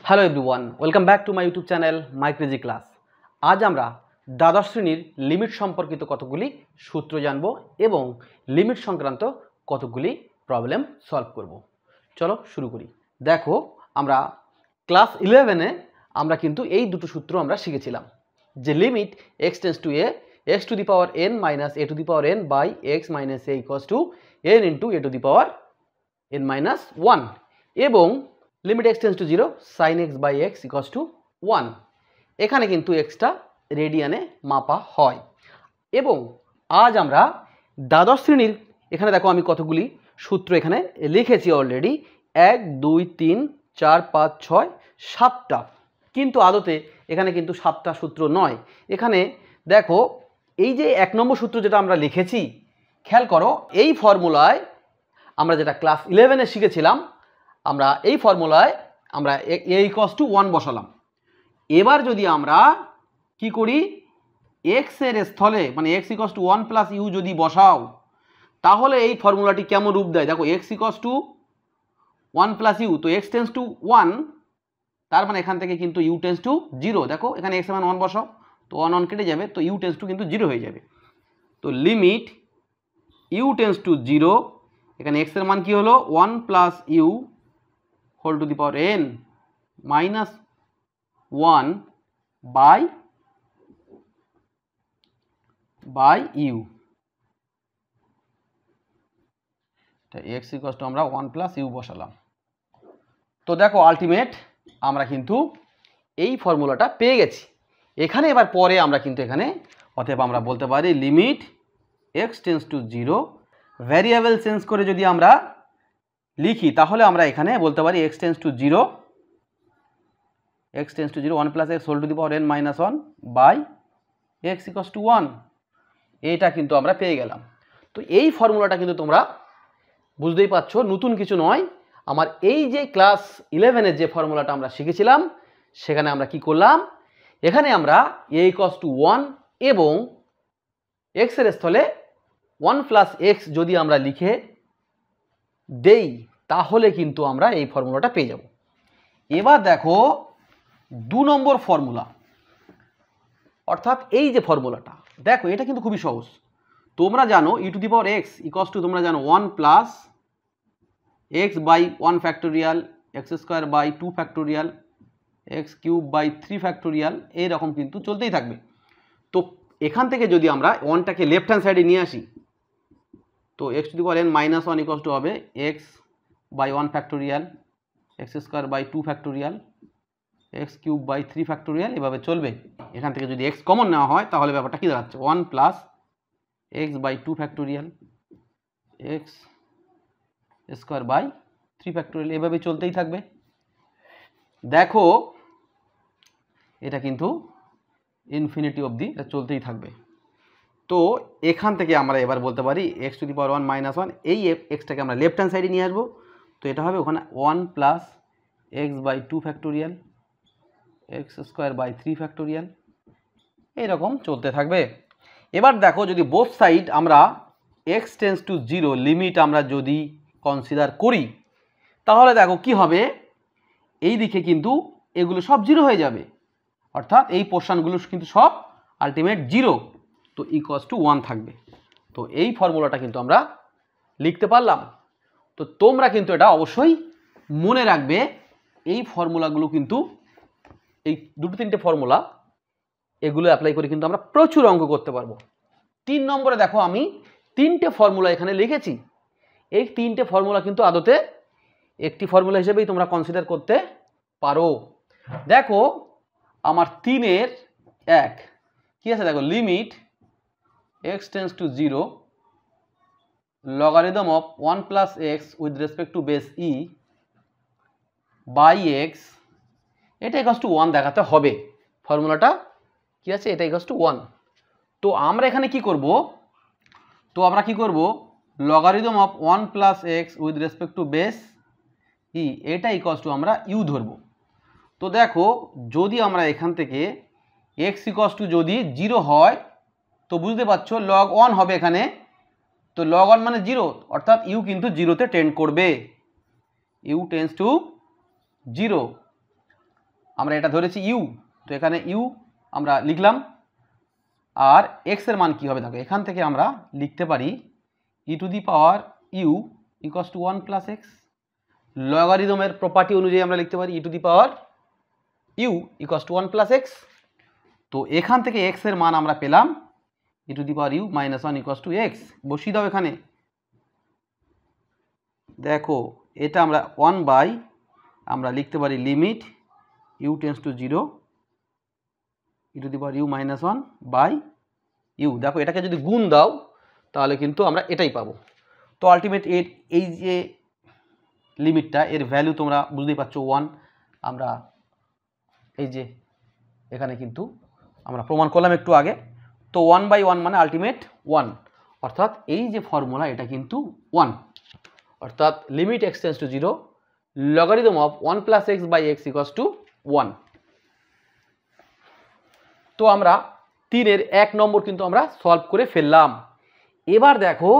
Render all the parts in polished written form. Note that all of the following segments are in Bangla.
Hello everyone, welcome back to my YouTube channel my crazy class. আজ আমরা দ্বাদশ শ্রেণীর লিমিট সম্পর্কিত কতগুলি সূত্র জানব এবং লিমিট সংক্রান্ত কতগুলি প্রবলেম সলভ করব। চলো শুরু করি। দেখো, আমরা ক্লাস 11-এ আমরা কিন্তু এই দুটো সূত্র আমরা শিখেছিলাম, যে limit x tends to a x to the power n minus a to the power n by x minus a equals to n into a to the power n minus 1 এবং limit x tends to 0 sin x by x equals to 1। এখানে কিন্তু এক্সটা রেডিয়ানে মাপা হয়। এবং আজ আমরা দ্বাদশ শ্রেণীর, এখানে দেখো আমি কতগুলি সূত্র এখানে লিখেছি অলরেডি, 1 2 3 4 5 6 7টা, কিন্তু আদতে এখানে কিন্তু 7টা সূত্র নয়। এখানে দেখো এই যে 1 নম্বর সূত্র যেটা আমরা লিখেছি, খেয়াল করো এই ফর্মুলায় আমরা যেটা ক্লাস 11-এ শিখেছিলাম, আমরা এই ফর্মুলায় আমরা a ইকুয়ালস টু 1 বসালাম। এবার যদি আমরা কি করি, x এর স্থলে মানে x equals to 1 plus u যদি বসাও, তাহলে এই ফর্মুলাটি কেমন রূপ দেয় দেখো, x equals to 1 plus u, তো x টেন্ডস টু 1, তার মানে এখান থেকে কিন্তু u টেন্ডস টু 0। দেখো এখানে x এর মান 1 বসাও, তো 1 1 কেটে যাবে, তো u টেন্ডস টু কিন্তু 0 হয়ে যাবে। তো লিমিট u টেন্ডস টু 0, এখানে x এর মান কি হলো 1 plus u whole to the power n minus 1 by u. x equals to আমরা 1 প্লাস ইউ বসালাম। তো দেখো আলটিমেট আমরা কিন্তু এই ফর্মুলাটা পেয়ে গেছি। এখানে এবার পরে আমরা কিন্তু এখানে অতএব আমরা বলতে পারি limit x tends to 0, variable change করে যদি আমরা লিখি তাহলে আমরা এখানে বলতে পারি x tends to 0 1 plus x whole to the power n minus 1 by x equals to 1। এইটা কিন্তু আমরা পেয়ে গেলাম। তো এই ফর্মুলাটা কিন্তু তোমরা বুঝতেই পারছো, নতুন কিছু নয়। আমার এই যে ক্লাস 11-এর যে ফর্মুলাটা আমরা শিখেছিলাম, সেখানে আমরা কি করলাম, এখানে আমরা a ইকুয়ালস টু 1 এবং x এর স্থলে 1 প্লাস এক্স যদি আমরা লিখে দেই, তাহলে কিন্তু আমরা এই ফর্মুলাটা পেয়ে যাব। এবার দেখো 2 নম্বর ফর্মুলা, অর্থাৎ এই যে ফর্মুলাটা দেখো, এটা কিন্তু খুবই সহজ। তোমরা জানো e to the power x equals to, তোমরা জানো 1 plus x by 1 factorial, x square by 2 factorial, x cube by 3 factorial, এইরকম কিন্তু চলতেই থাকবে। তো এখান থেকে যদি আমরা 1টাকে লেফট হ্যান্ড সাইডে নিয়ে আসি, তো x to the power n minus 1 equals to হবে x by 1 factorial, x square by 2 factorial, x cube by 3 factorial, এভাবে চলবে। এখান থেকে যদি এক্স কমন নেওয়া হয় তাহলে ব্যাপারটা কী দাঁড়াচ্ছে, 1 plus x by 2 factorial, x square by 3 factorial, এভাবে চলতেই থাকবে। দেখো এটা কিন্তু ইনফিনিটি অবধি চলতেই থাকবে। তো এখান থেকে আমরা এবার বলতে পারি x to the power 1 minus 1, এই এক্সটাকে আমরা লেফট হ্যান্ড সাইডে নিয়ে আসবো। তো এটা হবে ওখানে 1 plus x by 2 factorial, x square by 3 factorial, এইরকম চলতে থাকবে। এবার দেখো যদি বোথ সাইড আমরা x টেন্ডস টু 0 লিমিট আমরা যদি কনসিডার করি, তাহলে দেখো কি হবে, এই দিকে কিন্তু এগুলো সব 0 হয়ে যাবে, অর্থাৎ এই পোর্শনগুলো কিন্তু সব আলটিমেট 0, তো ইকুয়ালস টু 1 থাকবে। তো এই ফর্মুলাটা কিন্তু আমরা লিখতে পারলাম। তো তোমরা কিন্তু এটা অবশ্যই মনে রাখবে, এই ফর্মুলাগুলো কিন্তু, এই 2-3টে ফর্মুলা, এগুলো অ্যাপ্লাই করে কিন্তু আমরা প্রচুর অঙ্ক করতে পারবো। 3 নম্বরে দেখো আমি 3টে ফর্মুলা এখানে লিখেছি। এই 3টে ফর্মুলা কিন্তু আদতে একটি ফর্মুলা হিসেবেই তোমরা কনসিডার করতে পারো। দেখো আমার 3-এর 1 কি আছে, দেখো limit x tends to 0 logarithm of 1 plus x with respect to base e by x, এটা ইকুয়ালস টু 1 দেখাতে হবে। ফর্মুলাটা কি আছে, এটা ইকুয়ালস টু 1। তো আমরা এখানে কি করব, logarithm of 1 plus x with respect to base e, এটা ইকুয়ালস টু আমরা ইউ ধরব। তো দেখো যদি আমরা এখান থেকে এক্স ইকুয়ালস টু যদি 0 হয়, তো বুঝতে পারছো লগ 1 হবে এখানে, তো লগ 1 মানে 0, অর্থাৎ ইউ কিন্তু 0-তে টেন্ড করবে, ইউ টেন্ডস টু 0। আমরা এটা ধরেছি ইউ, তো এখানে ইউ আমরা লিখলাম। আর এক্স এর মান কী হবে দেখো, এখান থেকে আমরা লিখতে পারি e to the power u equals to 1 plus x. লগারিদমের প্রপার্টি অনুযায়ী আমরা লিখতে পারি e to the power u equals to 1 plus x. তো এখান থেকে এক্স এর মান আমরা পেলাম e to the power u minus 1 equals to x. বসিয়ে দাও এখানে, দেখো এটা আমরা 1 বাই আমরা লিখতে পারি limit u tends to 0 e to the power u minus 1 by u. দেখো এটাকে যদি গুণ দাও তাহলে কিন্তু আমরা এটাই পাবো। তো আলটিমেট এর এই যে লিমিটটা, এর ভ্যালু তোমরা বুঝতেই পারছো 1। আমরা এই যে এখানে কিন্তু আমরা প্রমাণ করলাম একটু আগে। তো 1/1 মানে আলটিমেট 1, অর্থাৎ এই যে ফর্মুলা এটা কিন্তু 1, অর্থাৎ limit x tends to 0 logarithm of 1 plus x by x equals to 1। তো আমরা 3-এর 1 নম্বর কিন্তু আমরা সলভ করে ফেললাম। এবার দেখো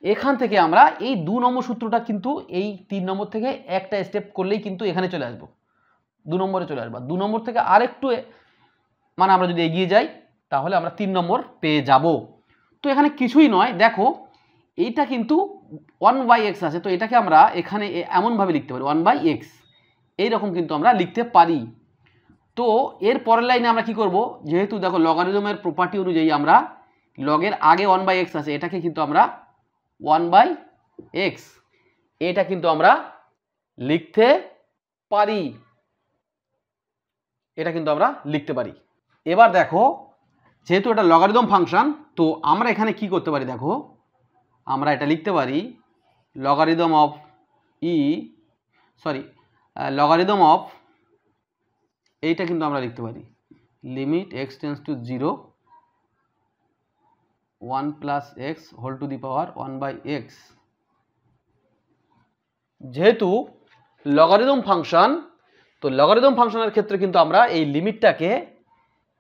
এখান থেকে আমরা এই 2 নম্বর সূত্রটা কিন্তু এই 3 নম্বর থেকে একটা স্টেপ করলেই কিন্তু এখানে চলে আসবো, 2 নম্বরে চলে আসবো। 2 নম্বর থেকে আরেকটু মানে আমরা যদি এগিয়ে যাই তাহলে আমরা 3 নম্বর পেয়ে যাব। তো এখানে কিছুই নয়, দেখো এইটা কিন্তু 1/x আছে, তো এটাকে আমরা এখানে এমনভাবে লিখতে পারি 1/x, এইরকম কিন্তু আমরা লিখতে পারি। তো এর পরের লাইনে আমরা কি করব, যেহেতু দেখো লগারিদমের প্রপার্টি অনুযায়ী আমরা লগের আগে 1/x আছে, এটাকে কিন্তু আমরা 1/x এটা কিন্তু আমরা লিখতে পারি, এটা কিন্তু আমরা লিখতে পারি। এবার দেখো যেহেতু এটা লগারিদম ফাংশন, তো আমরা এখানে কি করতে পারি, দেখো আমরা এটা লিখতে পারি লগারিদম অফ লগারিদম অফ এইটা কিন্তু আমরা লিখতে পারি limit x tends to 0 1 plus x whole to the power 1/x। যেহেতু লগারিদম ফাংশন, তো লগারিদম ফাংশনের ক্ষেত্রে কিন্তু আমরা এই লিমিটটাকে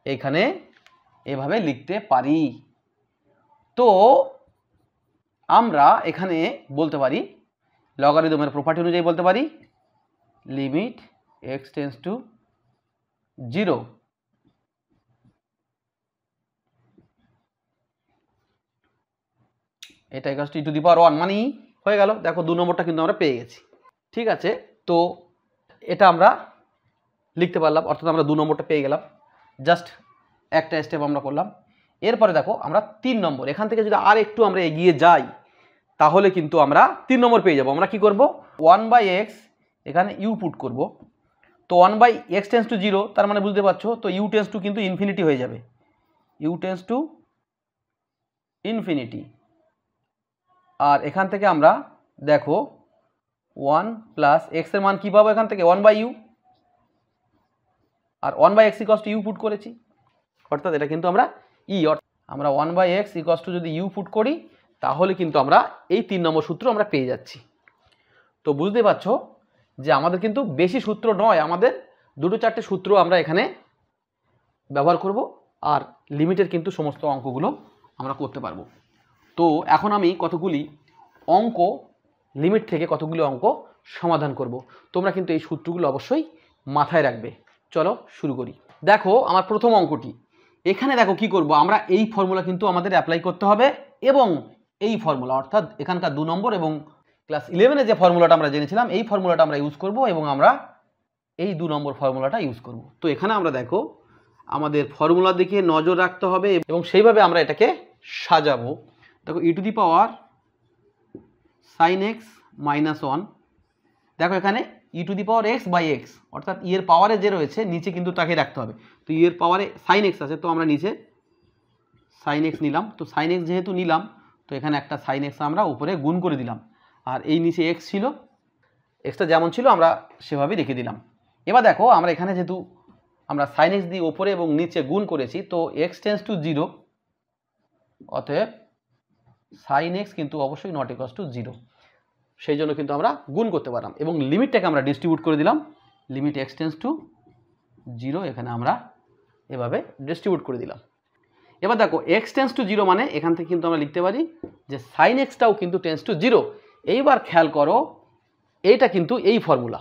এখানে এভাবে লিখতে পারি। তো আমরা এখানে বলতে পারি লগারিদমের প্রপার্টি অনুযায়ী বলতে পারি লিমিট এক্স টেন্স টু 0 এটা equals to e to the power 1 মানেই হয়ে গেল। দেখো 2 নম্বরটা কিন্তু আমরা পেয়ে গেছি। ঠিক আছে, তো এটা আমরা লিখতে পারলাম, অর্থাৎ আমরা 2 নম্বরটা পেয়ে গেলাম, জাস্ট একটা স্টেপ আমরা করলাম। এরপরে দেখো আমরা 3 নম্বর, এখান থেকে যদি আর একটু আমরা এগিয়ে যাই তাহলে কিন্তু আমরা 3 নম্বর পেয়ে যাব। আমরা কি করব, 1/x এখানে ইউ পুট করব। তো 1/x টেন্স টু 0, তার মানে বুঝতে পারছো, তো ইউ টেন্স টু কিন্তু ইনফিনিটি হয়ে যাবে, ইউ টেন্স টু ইনফিনিটি। আর এখান থেকে আমরা দেখো 1 প্লাস এক্স এর মান কী পাবো, এখান থেকে 1/u, আর 1/x equals to u put করেছি, অর্থাৎ এটা কিন্তু আমরা আমরা 1/x ইকুয়ালস টু যদি ইউ পুট করি তাহলে কিন্তু আমরা এই 3 নম্বর সূত্র আমরা পেয়ে যাচ্ছি। তো বুঝতে পারছো যে আমাদের কিন্তু বেশি সূত্র নয়, আমাদের 2-4টে সূত্র আমরা এখানে ব্যবহার করব, আর লিমিটের কিন্তু সমস্ত অঙ্কগুলো আমরা করতে পারবো। তো এখন আমি কতগুলি অঙ্ক লিমিট থেকে কতগুলি অঙ্ক সমাধান করব, তোমরা কিন্তু এই সূত্রগুলো অবশ্যই মাথায় রাখবে। চলো শুরু করি। দেখো আমার প্রথম অঙ্কটি, এখানে দেখো কি করব, আমরা এই ফর্মুলা কিন্তু আমাদের অ্যাপ্লাই করতে হবে, এবং এই ফর্মুলা অর্থাৎ এখানকার 2 নম্বর এবং ক্লাস 11-এ যে ফর্মুলাটা আমরা জেনেছিলাম এই ফর্মুলাটা আমরা ইউজ করব, এবং আমরা এই 2 নম্বর ফর্মুলাটা ইউজ করব। তো এখানে আমরা দেখো আমাদের ফর্মুলার দিকে নজর রাখতে হবে এবং সেইভাবে আমরা এটাকে সাজাবো। দেখো e to the power sine x minus 1, দেখো এখানে e to the power x by x, অর্থাৎ ই এর পাওয়ারে যে রয়েছে নিচে কিন্তু তাকে রাখতে হবে। তো ই এর পাওয়ারে সাইন এক্স আছে, তো আমরা নিচে সাইন এক্স নিলাম। তো সাইন এক্স যেহেতু নিলাম, তো এখানে একটা সাইন এক্স আমরা উপরে গুণ করে দিলাম, আর এই নিচে এক্স ছিল, এক্সটা যেমন ছিল আমরা সেভাবেই রেখে দিলাম। এবার দেখো আমরা এখানে যেহেতু আমরা সাইন এক্স দিয়ে ওপরে এবং নিচে গুণ করেছি, তো এক্স টেন্স টু 0, অতএব সাইন এক্স কিন্তু অবশ্যই নট ইকুয়ালস টু 0, সেই জন্য কিন্তু আমরা গুণ করতে পারলাম, এবং লিমিটটাকে আমরা ডিস্ট্রিবিউট করে দিলাম, লিমিট এক্স টেন্স টু 0 এখানে আমরা এভাবে ডিস্ট্রিবিউট করে দিলাম। এবার দেখো এক্স টেন্স টু 0 মানে এখান থেকে কিন্তু আমরা লিখতে পারি যে সাইন এক্সটাও কিন্তু টেন্স টু 0। এইবার খেয়াল করো, এইটা কিন্তু এই ফর্মুলা,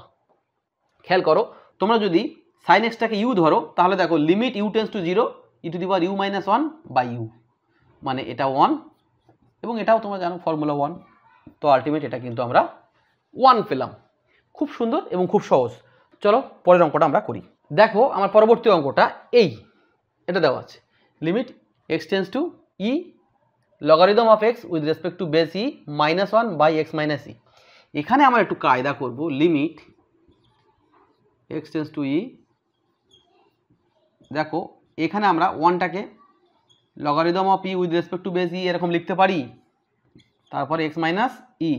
খেয়াল করো তোমরা যদি সাইন এক্সটাকে ইউ ধরো, তাহলে দেখো limit u tends to 0 e to the power u minus 1 by u, মানে এটা 1 এবং এটাও তোমরা জানো ফর্মুলা 1। তো আলটিমেট এটা কিন্তু আমরা 1 পেলাম। খুব সুন্দর এবং খুব সহজ। চলো পরের অঙ্কটা আমরা করি। দেখো আমার পরবর্তী অঙ্কটা এটা দেওয়া আছে, limit x tends to e logarithm of x with respect to base e minus 1 by x minus e. এখানে আমরা একটু কায়দা করব, limit x tends to e, দেখো এখানে আমরা 1টাকে logarithm of e with respect to base e এরকম লিখতে পারি, তারপরে এক্স মাইনাস ই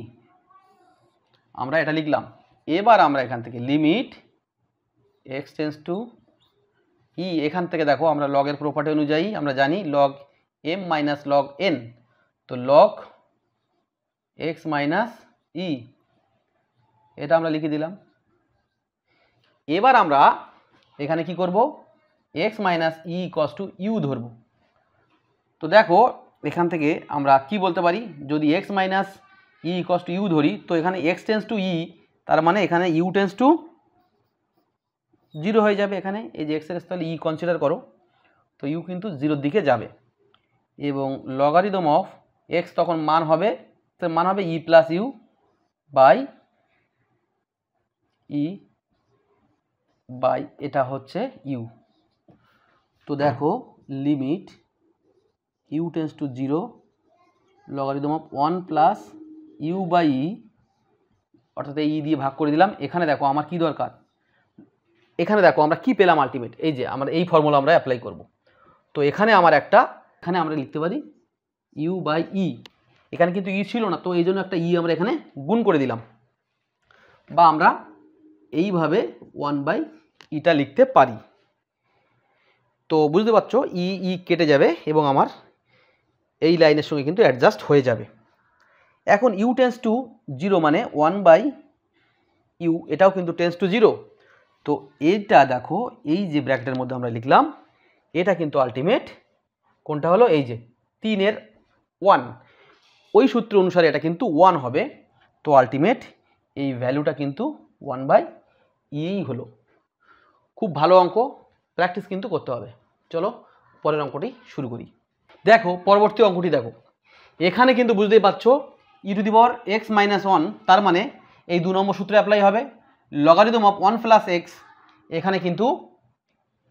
আমরা এটা লিখলাম। এবার আমরা এখান থেকে limit x tends to e, এখান থেকে দেখো আমরা লগের প্রপার্টি অনুযায়ী আমরা জানি log m minus log n, তো লগ এক্স মাইনাস ই এটা আমরা লিখে দিলাম। এবার আমরা এখানে কি করব, x minus e equals to u ধরব। তো দেখো এখান থেকে আমরা কি বলতে পারি, যদি x minus e equals to u ধরি, তো এখানে এক্স টেন্স টু ই, তার মানে এখানে ইউ টেন্স টু 0 হয়ে যাবে। এখানে এই যে এক্সের স্থলে ই কনসিডার করো, তো ইউ কিন্তু 0-র দিকে যাবে এবং লগারিদম অফ এক্স তখন মান হবে ই প্লাস ইউ বাই এটা হচ্ছে ইউ। তো দেখো limit u tends to 0 logarithm of 1 plus u by e, অর্থাৎ এই ই দিয়ে ভাগ করে দিলাম। এখানে দেখো আমার কি দরকার, এখানে দেখো আমরা কি পেলাম আলটিমেট, এই যে আমরা এই ফর্মুলা আমরা অ্যাপ্লাই করব। তো এখানে আমরা লিখতে পারি ইউ বাই ই, এখানে কিন্তু ই ছিল না, তো এই জন্য একটা ই আমরা এখানে গুণ করে দিলাম, বা আমরা এইভাবে 1 বাই ইটা লিখতে পারি। তো বুঝতে পারছো ই কেটে যাবে এবং আমার এই লাইনের সঙ্গে কিন্তু অ্যাডজাস্ট হয়ে যাবে। এখন ইউ টেন্স টু 0 মানে 1 বাই ইউ, এটাও কিন্তু টেন্স টু 0। তো এইটা দেখো এই যে ব্র্যাকেটের মধ্যে আমরা লিখলাম, এটা কিন্তু আলটিমেট কোনটা হলো, এই যে 3-এর 1, ওই সূত্র অনুসারে এটা কিন্তু 1 হবে। তো আলটিমেট এই ভ্যালুটা কিন্তু 1 বাই ই হলো। খুব ভালো অঙ্ক, প্র্যাকটিস কিন্তু করতে হবে। চলো পরের অঙ্কটি শুরু করি। দেখো পরবর্তী অঙ্কটি দেখো, এখানে কিন্তু বুঝতেই পারছো e to the power x minus 1, তার মানে এই 2 নম্বর সূত্রে অ্যাপ্লাই হবে লগারিদম অফ 1 প্লাস এক্স, এখানে কিন্তু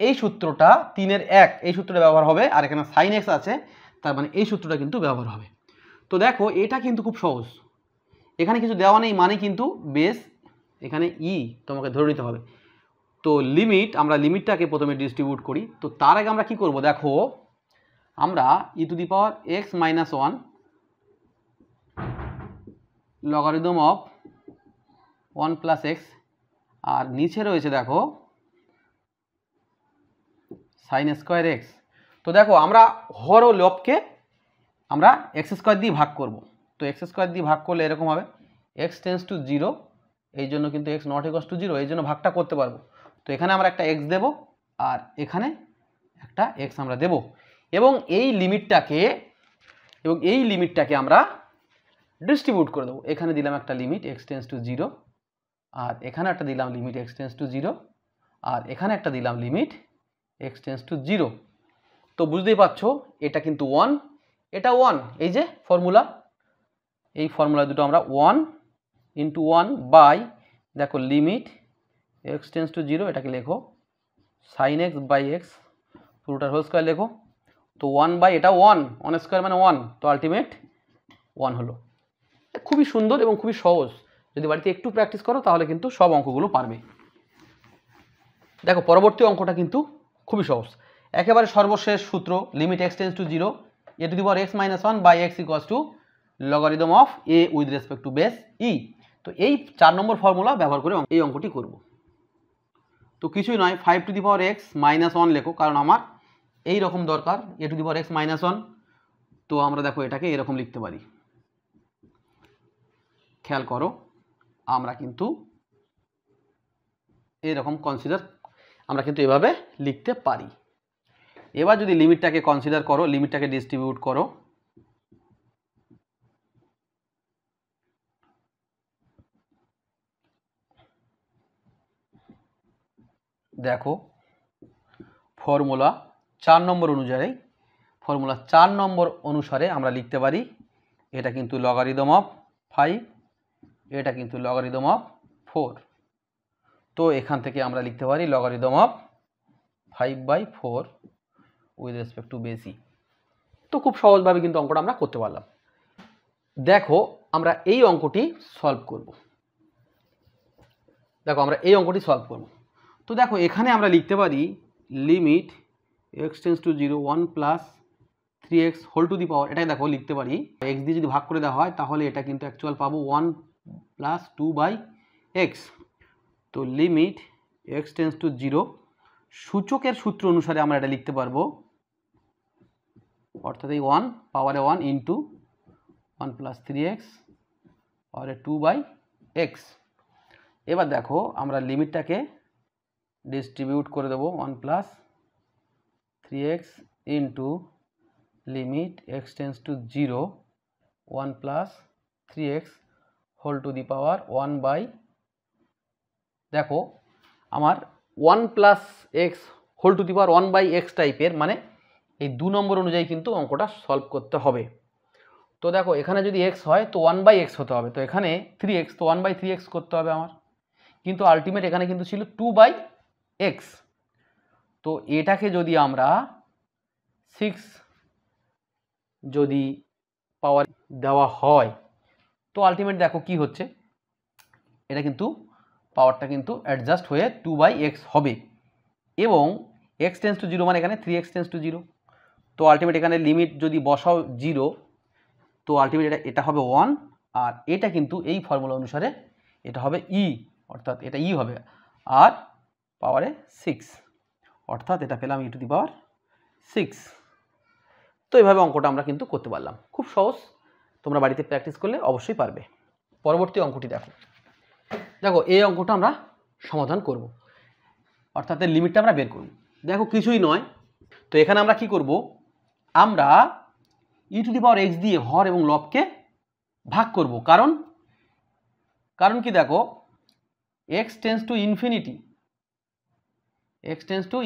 এই সূত্রটা 3-এর 1 এই সূত্রটা ব্যবহার হবে, আর এখানে সাইন এক্স আছে, তার মানে এই সূত্রটা কিন্তু ব্যবহার হবে। তো দেখো এটা কিন্তু খুব সহজ, এখানে কিছু দেওয়া নেই, মানে কিন্তু বেস এখানে ই তোমাকে ধরে নিতে হবে। তো আমরা লিমিটটাকে প্রথমে ডিস্ট্রিবিউট করি। তো তার আগে আমরা কি করব, দেখো আমরা e to the power x minus 1 logarithm of 1 plus x, আর নিচে রয়েছে দেখো সাইন স্কোয়ার এক্স। তো দেখো আমরা হর ও লবকে আমরা এক্স স্কোয়ার দিয়ে ভাগ করব। তো এক্স স্কোয়ার দিয়ে ভাগ করলে এরকম হবে এক্স টেন্স টু 0, এই জন্য কিন্তু এক্স নট ইকুয়ালস টু 0, এই জন্য ভাগটা করতে পারবো। তো এখানে আমরা একটা এক্স দেব আর এখানে একটা এক্স আমরা দেব, এবং এই লিমিটটাকে আমরা ডিস্ট্রিবিউট করে দেবো। এখানে দিলাম একটা লিমিট এক্স টেন্স টু 0, আর এখানে একটা দিলাম লিমিট এক্স টেন্স টু 0, আর এখানে একটা দিলাম লিমিট এক্স টেন্স টু 0। তো বুঝতেই পারছো এটা কিন্তু 1, এটা 1, এই যে ফর্মুলা, এই ফর্মুলা দুটো আমরা 1 ইন্টু 1 বাই দেখো লিমিট এক্স টেন্স টু 0, এটাকে লেখো সাইন এক্স বাই এক্স পুরোটার হোল স্কোয়ার লেখো। তো 1 বাই এটা 1 স্কোয়ার মানে 1, তো আলটিমেট 1 হলো। খুবই সুন্দর এবং খুবই সহজ, যদি বাড়িতে একটু প্র্যাকটিস করো তাহলে কিন্তু সব অঙ্কগুলো পারবে। দেখো পরবর্তী অঙ্কটা কিন্তু খুবই সহজ, একেবারে সর্বশেষ সূত্র limit x tends to 0 a to the power x minus 1 by x equals to logarithm of a with respect to base e. তো এই 4 নম্বর ফর্মুলা ব্যবহার করে এই অঙ্কটি করব। তো কিছুই নয়, 5 to the power x minus 1 লেখো, কারণ আমার এই রকম দরকার a to the power x minus 1। তো আমরা দেখো এটাকে এরকম লিখতে পারি, খেয়াল করো আমরা কিন্তু এরকম আমরা কিন্তু এভাবে লিখতে পারি। এবার যদি লিমিটটাকে কনসিডার করো, লিমিটটাকে ডিস্ট্রিবিউট করো, দেখো ফর্মুলা 4 নম্বর অনুযায়ী ফর্মুলা 4 নম্বর অনুসারে আমরা লিখতে পারি এটা কিন্তু লগারিদম অফ 5, এটা কিন্তু লগারিদম অফ 4। তো এখান থেকে আমরা লিখতে পারি logarithm of 5/4 with respect to base e. তো খুব সহজভাবে কিন্তু অঙ্কটা আমরা করতে পারলাম। দেখো আমরা এই অঙ্কটি সলভ করব। তো দেখো এখানে আমরা লিখতে পারি limit x tends to 0 1 plus 3x whole to the power, এটাই দেখো লিখতে পারি x দিয়ে যদি ভাগ করে দেওয়া হয় তাহলে এটা কিন্তু অ্যাকচুয়াল পাবো 1 প্লাস 2/x। তো লিমিট x টেন্ডস টু 0 সূচকের সূত্র অনুসারে আমরা এটা লিখতে পারবো, অর্থাৎ এই 1 পাওয়ারে 1 ইন্টু 1 প্লাস 3x পাওয়ারে 2/x। এবার দেখো আমরা লিমিটটাকে ডিস্ট্রিবিউট করে দেবো 1 plus 3x into limit x tends to 0 1 plus 3x whole to the power 1/, দেখো আমার 1 plus x whole to the power 1/x টাইপের, মানে এই 2 নম্বর অনুযায়ী কিন্তু অঙ্কটা সলভ করতে হবে। তো দেখো এখানে যদি x হয় তো 1/x হতে হবে, তো এখানে 3x তো 1/3x করতে হবে আমার, কিন্তু আলটিমেট এখানে কিন্তু ছিল 2/x। তো এটাকে যদি আমরা 6 যদি পাওয়ার দেওয়া হয় তো আলটিমেট দেখো কি হচ্ছে, এটা কিন্তু পাওয়ারটা কিন্তু অ্যাডজাস্ট হয়ে 2/x হবে, এবং x টেন্ডস টু 0 মানে এখানে 3x টেন্ডস টু 0। তো আলটিমেট এখানে লিমিট যদি বসাও 0 তো আলটিমেট এটা হবে 1, আর এটা কিন্তু এই ফর্মুলা অনুসারে এটা হবে e, অর্থাৎ এটা e হবে, আর পাওয়ারে 6, অর্থাৎ এটা পেলাম e টু দি পাওয়ার 6। তো এইভাবে অঙ্কটা আমরা কিন্তু করতে পারলাম, খুব সহজ, তোমরা বাড়িতে প্র্যাকটিস করলে অবশ্যই পারবে। পরবর্তী অঙ্কটি দেখো এই অঙ্কটা আমরা সমাধান করব, অর্থাৎ এর লিমিটটা আমরা বের করব। দেখো কিছুই নয়, তো এখানে আমরা কি করব, আমরা e two the power x দিয়ে হর এবং লবকে ভাগ করব, কারণ কি দেখো x টেন্ডস টু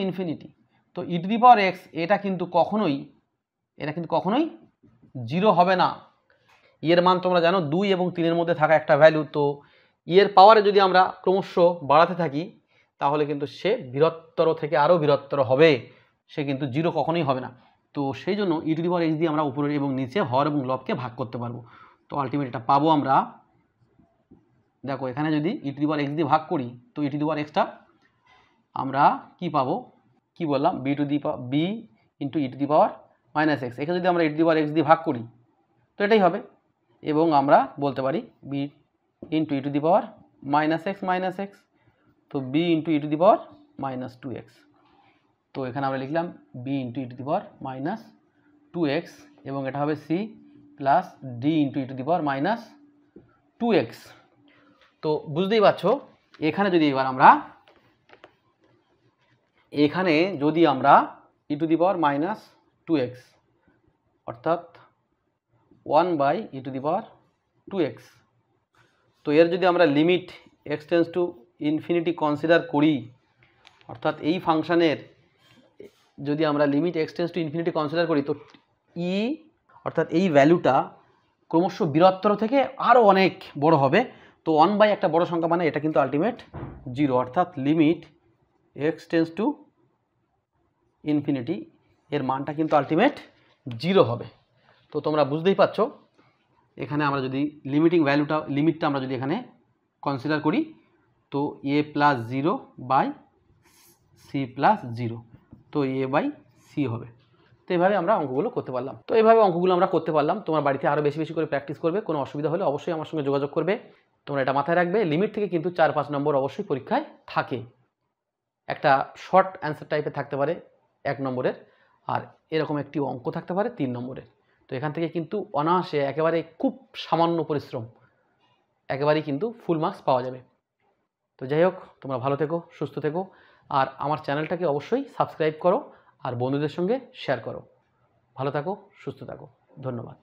ইনফিনিটি, তো e two the power x এটা কিন্তু কখনোই 0 হবে না। এর মান তোমরা জানো 2 এবং 3 এর মধ্যে থাকা একটা ভ্যালু, তো এর পাওয়ারে যদি আমরা ক্রমশ বাড়াতে থাকি তাহলে কিন্তু সে বৃহত্তর থেকে আরও বৃহত্তর হবে, সে কিন্তু 0 কখনোই হবে না। তো সেই জন্য e two the power x দিয়ে আমরা উপরে এবং নিচে হর এবং লবকে ভাগ করতে পারবো। তো আলটিমেট এটা পাবো আমরা, দেখো এখানে যদি e two the power x দিয়ে ভাগ করি তো e টু দি পাওয়ার xটা আমরা কি পাবো, কি বললাম, b into e two the power minus x। এখানে যদি আমরা e two the power x দিয়ে ভাগ করি তো এটাই হবে, এবং আমরা বলতে পারি b into e two the power minus x, তো b into e two the power minus 2x। তো এখানে আমরা লিখলাম b into e two the power minus 2x, এবং এটা হবে c plus d into e two the power minus 2x। তো বুঝতেই পারছো এখানে যদি আমরা e two the power minus 2x অর্থাৎ 1/e two the power 2x, তো এর যদি আমরা limit x tends to infinity consider করি, অর্থাৎ এই ফাংশনের যদি আমরা limit x tends to infinity consider করি তো অর্থাৎ এই ভ্যালুটা ক্রমশ বৃহত্তর থেকে আরও অনেক বড় হবে। তো 1/, একটা বড় সংখ্যা মানে এটা কিন্তু আলটিমেট 0, অর্থাৎ limit x tends to infinity এর মানটা কিন্তু আলটিমেট 0 হবে। তো তোমরা বুঝতেই পারছো এখানে আমরা যদি লিমিটটা আমরা যদি এখানে কনসিডার করি তো a plus 0 by c plus 0, তো a বাই c হবে। তো এইভাবে আমরা অঙ্কগুলো করতে পারলাম। তোমরা বাড়িতে আরও বেশি বেশি করে প্র্যাকটিস করবে, কোনো অসুবিধা হলে অবশ্যই আমার সঙ্গে যোগাযোগ করবে। তোমরা এটা মাথায় রাখবে, লিমিট থেকে কিন্তু 4-5 নম্বর অবশ্যই পরীক্ষায় থাকে, একটা শর্ট অ্যান্সার টাইপের থাকতে পারে 1 নম্বরের, আর এরকম একটি অঙ্ক থাকতে পারে 3 নম্বরের। তো এখান থেকে কিন্তু অনায়াসে একেবারে খুব সামান্য পরিশ্রম একেবারেই কিন্তু ফুল মার্কস পাওয়া যাবে। তো যাই হোক, তোমরা ভালো থেকো, সুস্থ থেকো, আর আমার চ্যানেলটাকে অবশ্যই সাবস্ক্রাইব করো আর বন্ধুদের সঙ্গে শেয়ার করো। ভালো থাকো, সুস্থ থাকো, ধন্যবাদ।